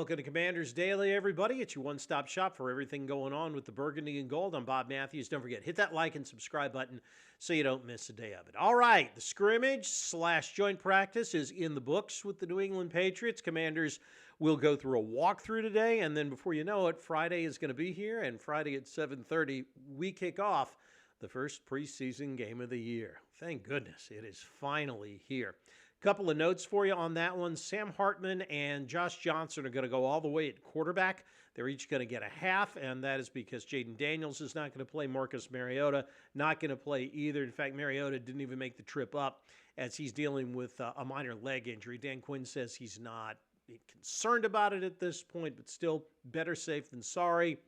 Welcome to Commanders Daily, everybody. It's your one-stop shop for everything going on with the Burgundy and Gold. I'm Bob Matthews. Don't forget, hit that like and subscribe button so you don't miss a day of it. All right, the scrimmage/joint practice is in the books with the New England Patriots. Commanders will go through a walkthrough today, and then before you know it, Friday is going to be here, and Friday at 7:30, we kick off the first preseason game of the year. Thank goodness it is finally here. Couple of notes for you on that one. Sam Hartman and Josh Johnson are going to go all the way at quarterback. They're each going to get a half, and that is because Jaden Daniels is not going to play. Marcus Mariota not going to play either. In fact, Mariota didn't even make the trip up as he's dealing with a minor leg injury. Dan Quinn says he's not concerned about it at this point, but still better safe than sorry,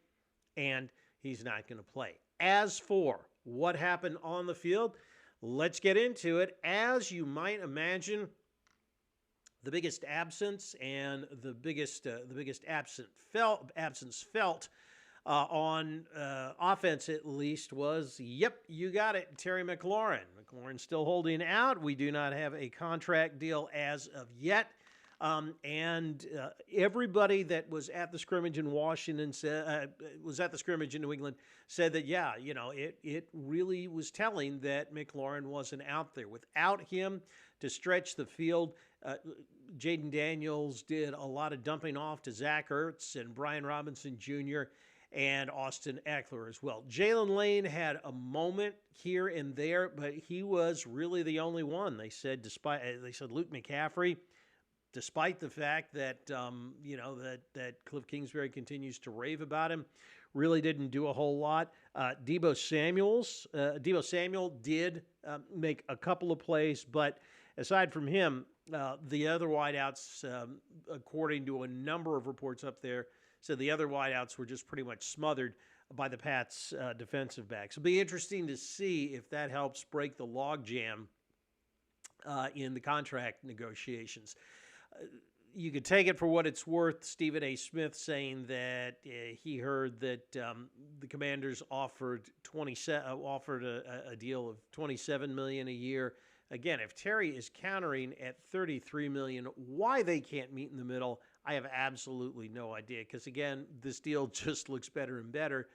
and he's not going to play. As for what happened on the field, let's get into it. As you might imagine, the biggest absence and the biggest absence felt on offense, at least, was, yep, you got it, Terry McLaurin. McLaurin's still holding out. We do not have a contract deal as of yet. And everybody that was at the scrimmage in Washington was at the scrimmage in New England said that, yeah, you know, it really was telling that McLaurin wasn't out there. Without him to stretch the field, Jaden Daniels did a lot of dumping off to Zach Ertz and Brian Robinson Jr. and Austin Eckler as well. Jalen Lane had a moment here and there, but he was really the only one. They said Luke McCaffrey, despite the fact that that Cliff Kingsbury continues to rave about him, really didn't do a whole lot. Deebo Samuel did make a couple of plays, but aside from him, the other wideouts, according to a number of reports up there, said the other wideouts were just pretty much smothered by the Pats' defensive backs. It'll be interesting to see if that helps break the logjam in the contract negotiations. You could take it for what it's worth. Stephen A. Smith saying that he heard that the Commanders offered a deal of $27 million a year. Again, if Terry is countering at $33 million, why they can't meet in the middle, I have absolutely no idea. Because again, this deal just looks better and better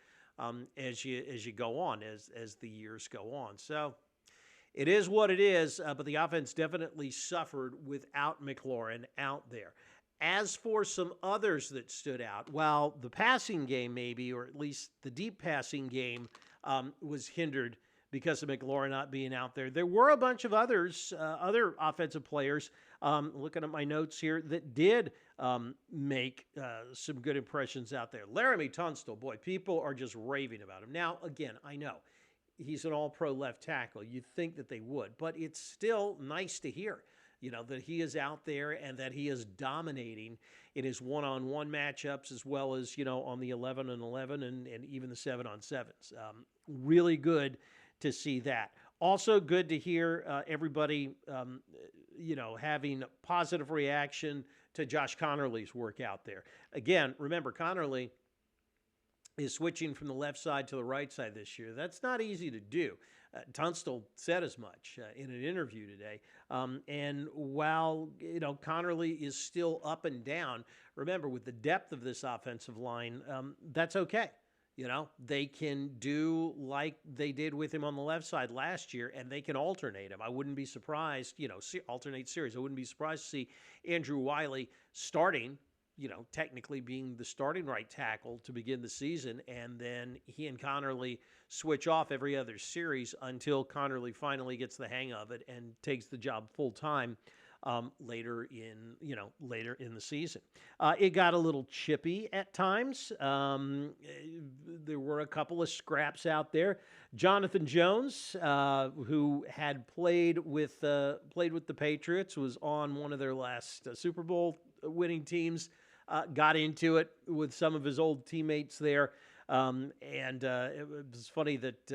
as you go on, as the years go on. So it is what it is, but the offense definitely suffered without McLaurin out there. As for some others that stood out, while the passing game maybe, or at least the deep passing game, was hindered because of McLaurin not being out there, there were a bunch of others, other offensive players, looking at my notes here, that did make some good impressions out there. Laramie Tunstall, boy, people are just raving about him. Now, again, I know he's an all-pro left tackle. You'd think that they would, but it's still nice to hear, that he is out there and that he is dominating in his one-on-one matchups as well as, on the 11-on-11 and even the 7-on-7s. Really good to see that. Also good to hear everybody, having positive reaction to Josh Connerly's work out there. Again, remember, Connerly is switching from the left side to the right side this year. That's not easy to do. Tunstall said as much in an interview today. And while, Connerly is still up and down, remember, with the depth of this offensive line, that's okay. They can do like they did with him on the left side last year, and they can alternate him. I wouldn't be surprised, alternate series. I wouldn't be surprised to see Andrew Wiley starting, technically being the starting right tackle to begin the season, and then he and Connerly switch off every other series until Connerly finally gets the hang of it and takes the job full time later in the season. It got a little chippy at times. There were a couple of scraps out there. Jonathan Jones, who had played with the Patriots, was on one of their last Super Bowl winning teams. Got into it with some of his old teammates there. And it was funny that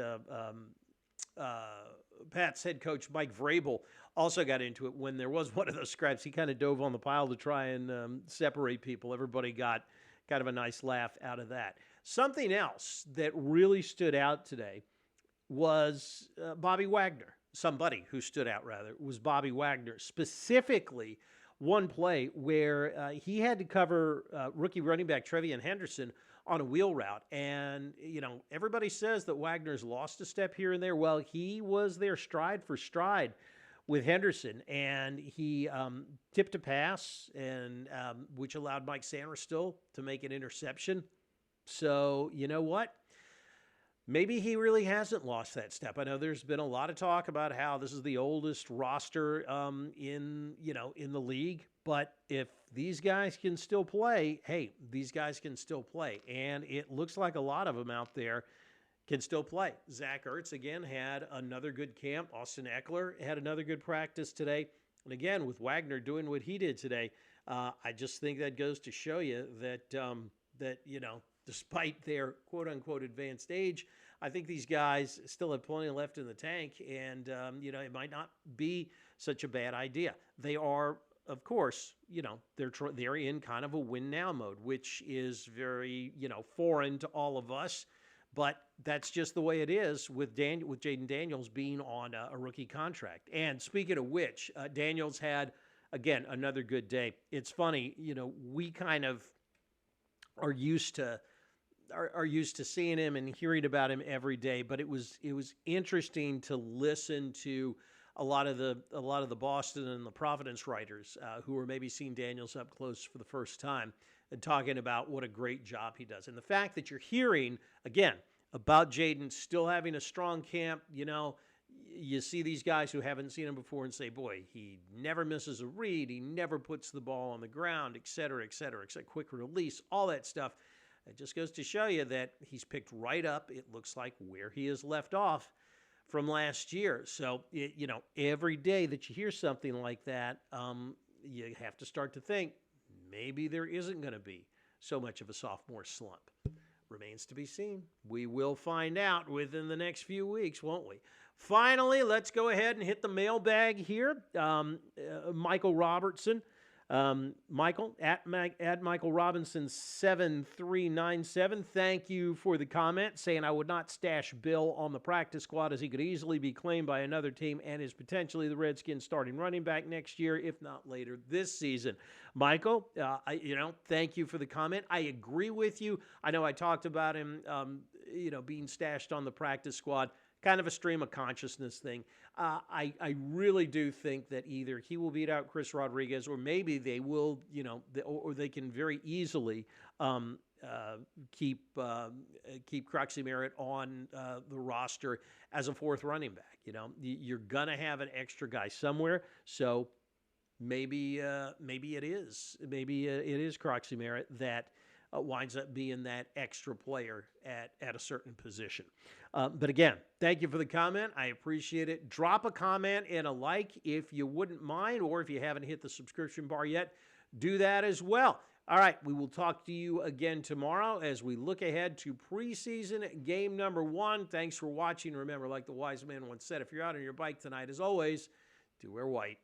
Pat's head coach, Mike Vrabel, also got into it when there was one of those scraps. He kind of dove on the pile to try and separate people. Everybody got kind of a nice laugh out of that. Something else that really stood out today was Bobby Wagner. Somebody who stood out, rather, was Bobby Wagner, specifically one play where he had to cover rookie running back Trevian Henderson on a wheel route. And, everybody says that Wagner's lost a step here and there. Well, he was there stride for stride with Henderson, and he tipped a pass, and which allowed Mike Sanderstill to make an interception. So, you know what? Maybe he really hasn't lost that step. I know there's been a lot of talk about how this is the oldest roster in the league. But if these guys can still play, hey, these guys can still play. And it looks like a lot of them out there can still play. Zach Ertz, again, had another good camp. Austin Eckler had another good practice today. And again, with Wagner doing what he did today, I just think that goes to show you that despite their quote-unquote advanced age, I think these guys still have plenty left in the tank, and, it might not be such a bad idea. They are, of course, they're in kind of a win-now mode, which is very, foreign to all of us, but that's just the way it is with Jaden Daniels being on a rookie contract. And speaking of which, Daniels had, again, another good day. It's funny, we kind of are used to seeing him and hearing about him every day, but it was interesting to listen to a lot of the Boston and the Providence writers who were maybe seeing Daniels up close for the first time and talking about what a great job he does. And the fact that you're hearing, again, about Jaden still having a strong camp, you see these guys who haven't seen him before and say, boy, he never misses a read, he never puts the ball on the ground, et cetera, quick release, all that stuff. It just goes to show you that he's picked right up, it looks like, where he has left off from last year. So, every day that you hear something like that, you have to start to think, maybe there isn't going to be so much of a sophomore slump. Remains to be seen. We will find out within the next few weeks, won't we? Finally, let's go ahead and hit the mailbag here. Michael Robertson. Michael, at Michael Robinson 7397, thank you for the comment, saying I would not stash Bill on the practice squad as he could easily be claimed by another team and is potentially the Redskins starting running back next year, if not later this season. Michael, thank you for the comment. I agree with you. I know I talked about him, being stashed on the practice squad. Kind of a stream of consciousness thing. I really do think that either he will beat out Chris Rodriguez, or maybe they will, or they can very easily keep Croxy Merritt on the roster as a fourth running back. You're gonna have an extra guy somewhere, so maybe it is Croxy Merritt that winds up being that extra player at a certain position. But again, thank you for the comment. I appreciate it. Drop a comment and a like if you wouldn't mind, or if you haven't hit the subscription bar yet, do that as well. All right, we will talk to you again tomorrow as we look ahead to preseason game number 1. Thanks for watching. Remember, like the wise man once said, if you're out on your bike tonight, as always, do wear white.